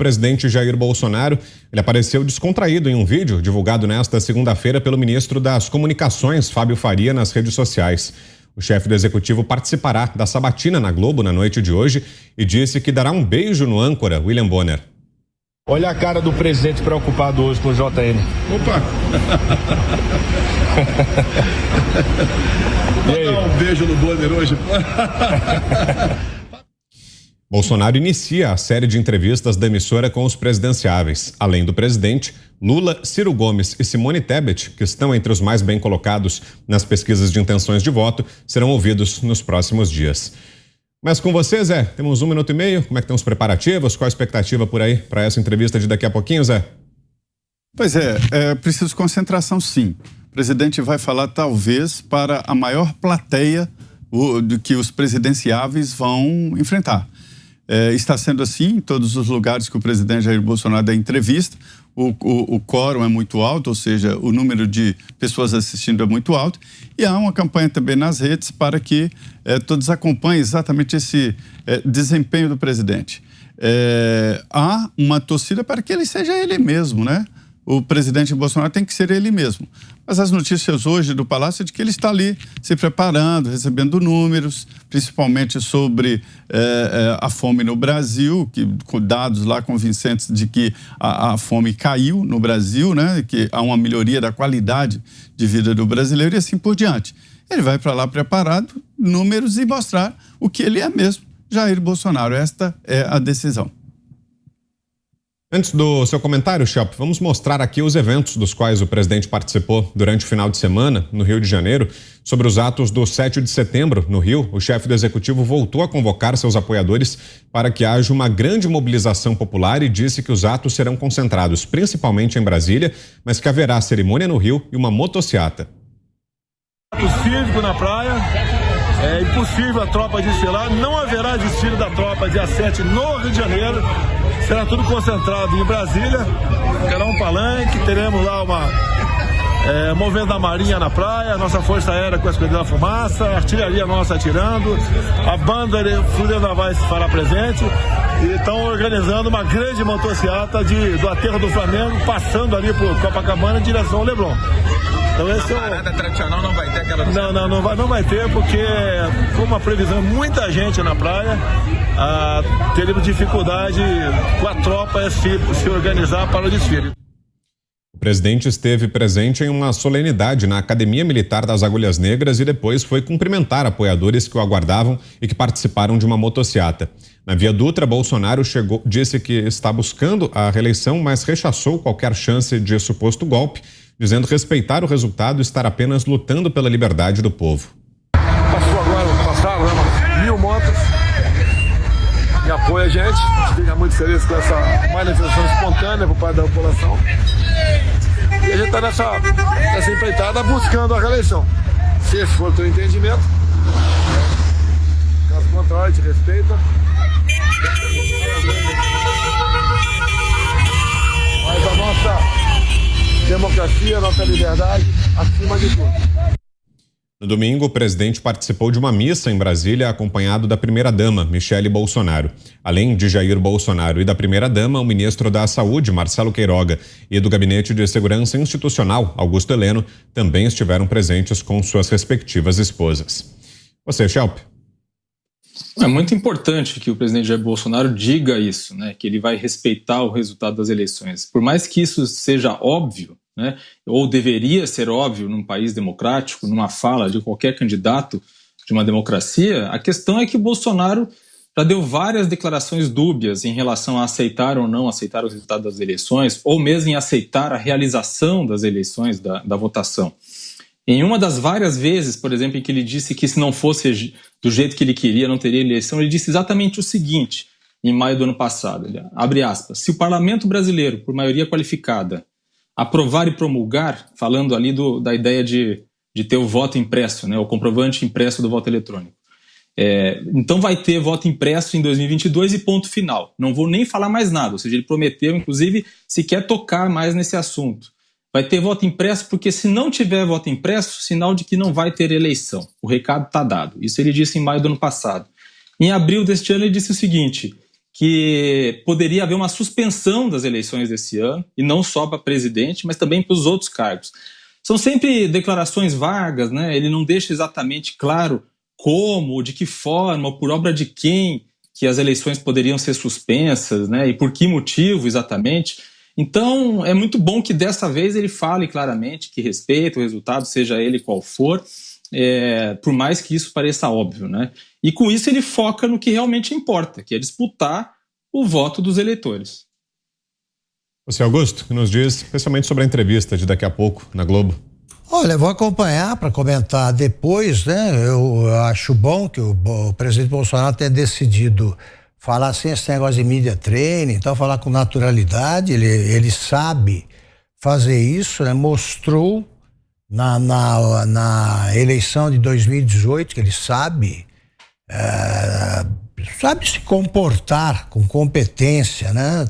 presidente Jair Bolsonaro. Ele apareceu descontraído em um vídeo divulgado nesta segunda-feira pelo ministro das Comunicações, Fábio Faria, nas redes sociais. O chefe do executivo participará da sabatina na Globo na noite de hoje e disse que dará um beijo no âncora, William Bonner. Olha a cara do presidente preocupado hoje com o JN. Opa! Vou dar um beijo no Bonner hoje. Bolsonaro inicia a série de entrevistas da emissora com os presidenciáveis. Além do presidente, Lula, Ciro Gomes e Simone Tebet, que estão entre os mais bem colocados nas pesquisas de intenções de voto, serão ouvidos nos próximos dias. Mas com você, Zé, temos 1 minuto e meio. Como é que estão os preparativos? Qual a expectativa por aí para essa entrevista de daqui a pouquinho, Zé? Pois é preciso concentração, sim. O presidente vai falar, talvez, para a maior plateia que os presidenciáveis vão enfrentar. Está sendo assim em todos os lugares que o presidente Jair Bolsonaro dá entrevista. O quórum é muito alto, ou seja, o número de pessoas assistindo é muito alto. E há uma campanha também nas redes para que todos acompanhem exatamente esse desempenho do presidente. Há uma torcida para que ele seja ele mesmo, né? O presidente Bolsonaro tem que ser ele mesmo. Mas as notícias hoje do Palácio é de que ele está ali se preparando, recebendo números, principalmente sobre a fome no Brasil, com dados lá convincentes de que a fome caiu no Brasil, né? Que há uma melhoria da qualidade de vida do brasileiro e assim por diante. Ele vai para lá preparado, números e mostrar o que ele é mesmo, Jair Bolsonaro. Esta é a decisão. Antes do seu comentário, Schelp, vamos mostrar aqui os eventos dos quais o presidente participou durante o final de semana no Rio de Janeiro. Sobre os atos do 7 de setembro no Rio, o chefe do executivo voltou a convocar seus apoiadores para que haja uma grande mobilização popular e disse que os atos serão concentrados principalmente em Brasília, mas que haverá cerimônia no Rio e uma motociata. Ato cívico na praia, é impossível a tropa desfilar, não haverá desfile da tropa dia 7 no Rio de Janeiro. Será tudo concentrado em Brasília, terá um palanque, teremos lá movimento da Marinha na praia, nossa Força Aérea com a Esquadrilha da Fumaça, a artilharia nossa atirando, a banda Fúria Naval se fará presente e estão organizando uma grande motociata do aterro do Flamengo, passando ali por Copacabana em direção ao Leblon. Então esse parada tradicional não vai ter aquela... Não vai ter, porque como uma previsão, muita gente na praia, teremos dificuldade com a tropa se organizar para o desfile. O presidente esteve presente em uma solenidade na Academia Militar das Agulhas Negras e depois foi cumprimentar apoiadores que o aguardavam e que participaram de uma motociata. Na Via Dutra, Bolsonaro disse que está buscando a reeleição, mas rechaçou qualquer chance de suposto golpe, dizendo respeitar o resultado e estar apenas lutando pela liberdade do povo. Passaram 1.000 motos e apoia a gente fica muito feliz com essa manifestação espontânea por parte da população. E a gente está nessa empreitada buscando a reeleição. Se esse for o teu entendimento, caso contrário, a gente respeita. Mas a nossa democracia, nossa liberdade, acima de tudo. No domingo, o presidente participou de uma missa em Brasília acompanhado da primeira-dama, Michele Bolsonaro. Além de Jair Bolsonaro e da primeira-dama, o ministro da Saúde, Marcelo Queiroga, e do Gabinete de Segurança Institucional, Augusto Heleno, também estiveram presentes com suas respectivas esposas. Você, Schelp? É muito importante que o presidente Jair Bolsonaro diga isso, né? Que ele vai respeitar o resultado das eleições. Por mais que isso seja óbvio, né, ou deveria ser óbvio num país democrático, numa fala de qualquer candidato de uma democracia, a questão é que o Bolsonaro já deu várias declarações dúbias em relação a aceitar ou não aceitar o resultado das eleições, ou mesmo em aceitar a realização das eleições, da votação. Em uma das várias vezes, por exemplo, em que ele disse que se não fosse do jeito que ele queria, não teria eleição, ele disse exatamente o seguinte, em maio do ano passado, abre aspas, se o parlamento brasileiro, por maioria qualificada, aprovar e promulgar, falando ali da ideia de ter o voto impresso, né, o comprovante impresso do voto eletrônico. Então vai ter voto impresso em 2022 e ponto final. Não vou nem falar mais nada, ou seja, ele prometeu, inclusive, se quer tocar mais nesse assunto. Vai ter voto impresso porque se não tiver voto impresso, sinal de que não vai ter eleição. O recado está dado. Isso ele disse em maio do ano passado. Em abril deste ano ele disse o seguinte, que poderia haver uma suspensão das eleições desse ano, e não só para presidente, mas também para os outros cargos. São sempre declarações vagas, né? Ele não deixa exatamente claro como, de que forma, por obra de quem que as eleições poderiam ser suspensas, né? E por que motivo exatamente. Então, é muito bom que dessa vez ele fale claramente que respeita o resultado, seja ele qual for, por mais que isso pareça óbvio, né? E com isso ele foca no que realmente importa, que é disputar o voto dos eleitores. Você, Augusto, que nos diz especialmente sobre a entrevista de daqui a pouco na Globo? Olha, eu vou acompanhar para comentar depois, né? Eu acho bom que o presidente Bolsonaro tenha decidido falar sem esse negócio de media training, então falar com naturalidade, ele sabe fazer isso, né? Mostrou na eleição de 2018 que ele sabe se comportar com competência, né?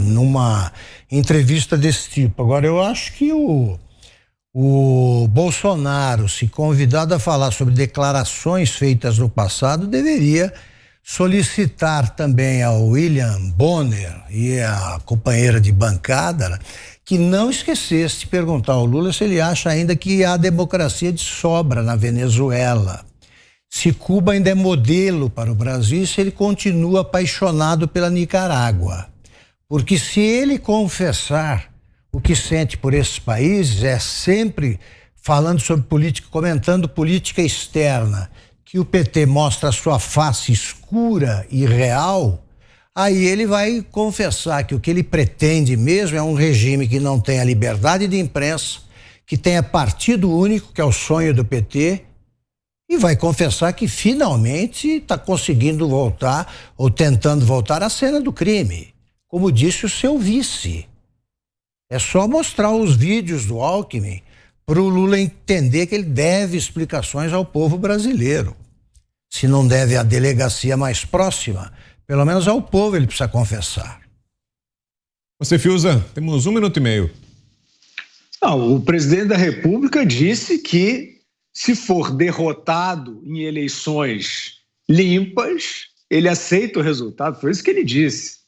Numa entrevista desse tipo. Agora, eu acho que o Bolsonaro, se convidado a falar sobre declarações feitas no passado, deveria solicitar também ao William Bonner e a companheira de bancada, né, que não esquecesse de perguntar ao Lula se ele acha ainda que há democracia de sobra na Venezuela, se Cuba ainda é modelo para o Brasil e se ele continua apaixonado pela Nicarágua. Porque se ele confessar o que sente por esses países, é sempre falando sobre política, comentando política externa, que o PT mostra a sua face escura e real, aí ele vai confessar que o que ele pretende mesmo é um regime que não tenha liberdade de imprensa, que tenha partido único, que é o sonho do PT, e vai confessar que finalmente está conseguindo voltar, ou tentando voltar à cena do crime, como disse o seu vice. É só mostrar os vídeos do Alckmin para o Lula entender que ele deve explicações ao povo brasileiro. Se não deve à delegacia mais próxima, pelo menos ao povo ele precisa confessar. Você, Fiuza, temos 1 minuto e meio. Não, o presidente da República disse que, se for derrotado em eleições limpas, ele aceita o resultado. Foi isso que ele disse.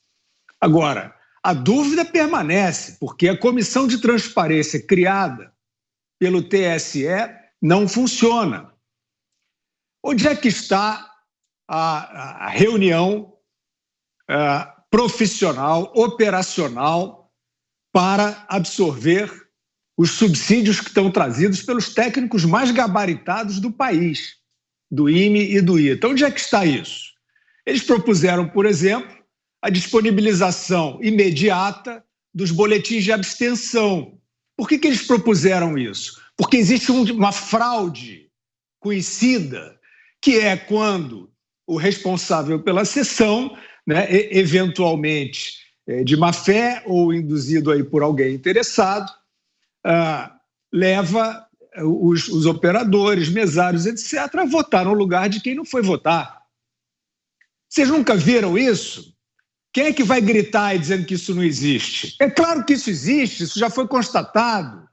Agora, a dúvida permanece, porque a comissão de transparência criada pelo TSE não funciona. Onde é que está a reunião profissional, operacional, para absorver os subsídios que estão trazidos pelos técnicos mais gabaritados do país, do IME e do ITA? Onde é que está isso? Eles propuseram, por exemplo, a disponibilização imediata dos boletins de abstenção. Por que eles propuseram isso? Porque existe uma fraude conhecida, que é quando o responsável pela sessão, né, eventualmente de má fé ou induzido aí por alguém interessado, leva os operadores, mesários, etc., a votar no lugar de quem não foi votar. Vocês nunca viram isso? Quem é que vai gritar aí dizendo que isso não existe? É claro que isso existe, isso já foi constatado.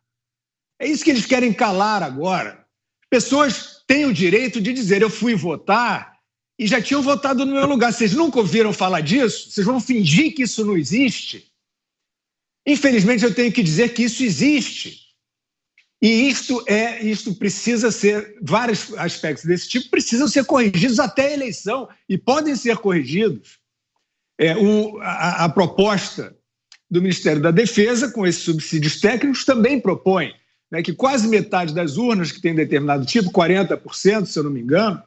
É isso que eles querem calar agora. Pessoas têm o direito de dizer: eu fui votar e já tinham votado no meu lugar. Vocês nunca ouviram falar disso? Vocês vão fingir que isso não existe? Infelizmente, eu tenho que dizer que isso existe. E isto precisa ser, vários aspectos desse tipo precisam ser corrigidos até a eleição, e podem ser corrigidos. A proposta do Ministério da Defesa, com esses subsídios técnicos, também propõe, né, que quase metade das urnas que tem determinado tipo, 40%, se eu não me engano,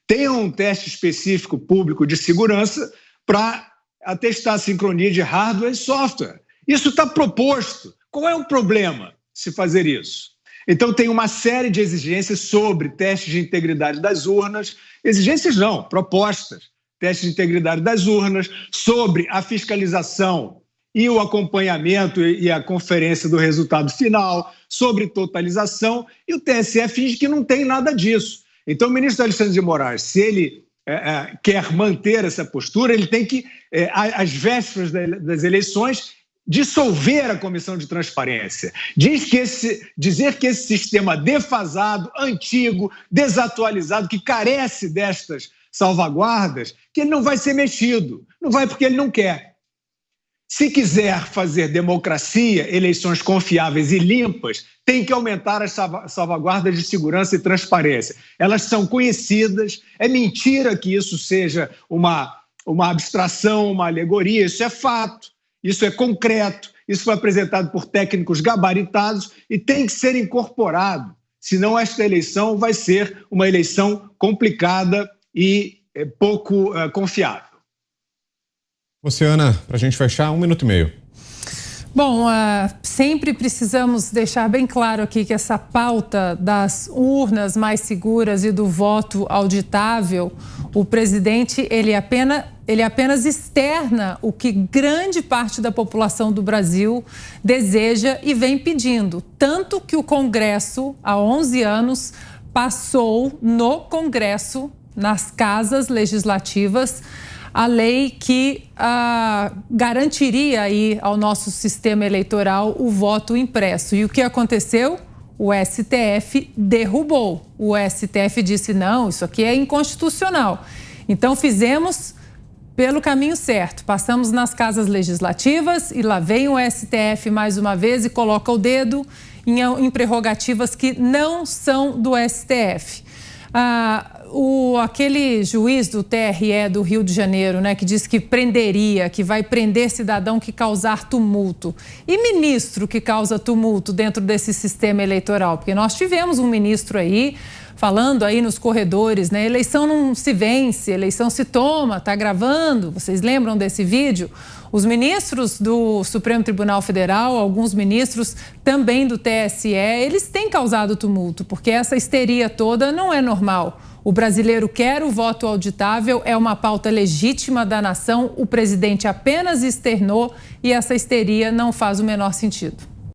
tenham um teste específico público de segurança para atestar a sincronia de hardware e software. Isso está proposto. Qual é o problema se fazer isso? Então, tem uma série de exigências sobre testes de integridade das urnas, exigências não, propostas, testes de integridade das urnas, sobre a fiscalização e o acompanhamento e a conferência do resultado final, sobre totalização, e o TSE finge que não tem nada disso. Então, o ministro Alexandre de Moraes, se ele quer manter essa postura, ele tem que, às vésperas das eleições, dissolver a comissão de transparência. Dizer que esse sistema defasado, antigo, desatualizado, que carece destas salvaguardas que ele não vai ser mexido. Não vai porque ele não quer. Se quiser fazer democracia, eleições confiáveis e limpas, tem que aumentar as salvaguardas de segurança e transparência. Elas são conhecidas, é mentira que isso seja uma abstração, uma alegoria, isso é fato, isso é concreto, isso foi apresentado por técnicos gabaritados e tem que ser incorporado, senão esta eleição vai ser uma eleição complicada e pouco confiável. Você, Ana, para a gente fechar, 1 minuto e meio. Bom, sempre precisamos deixar bem claro aqui que essa pauta das urnas mais seguras e do voto auditável, o presidente, ele apenas externa o que grande parte da população do Brasil deseja e vem pedindo. Tanto que o Congresso, há 11 anos, passou no Congresso, nas casas legislativas, a lei que garantiria aí ao nosso sistema eleitoral o voto impresso. E o que aconteceu? O STF derrubou. O STF disse, não, isso aqui é inconstitucional. Então, fizemos pelo caminho certo. Passamos nas casas legislativas e lá vem o STF mais uma vez e coloca o dedo em prerrogativas que não são do STF. Aquele juiz do TRE do Rio de Janeiro, né, que diz que vai prender cidadão que causar tumulto. E ministro que causa tumulto dentro desse sistema eleitoral? Porque nós tivemos um ministro aí falando aí nos corredores, né? Eleição não se vence, eleição se toma, tá gravando. Vocês lembram desse vídeo? Os ministros do Supremo Tribunal Federal, alguns ministros também do TSE, eles têm causado tumulto, porque essa histeria toda não é normal. O brasileiro quer o voto auditável, é uma pauta legítima da nação, o presidente apenas externou e essa histeria não faz o menor sentido.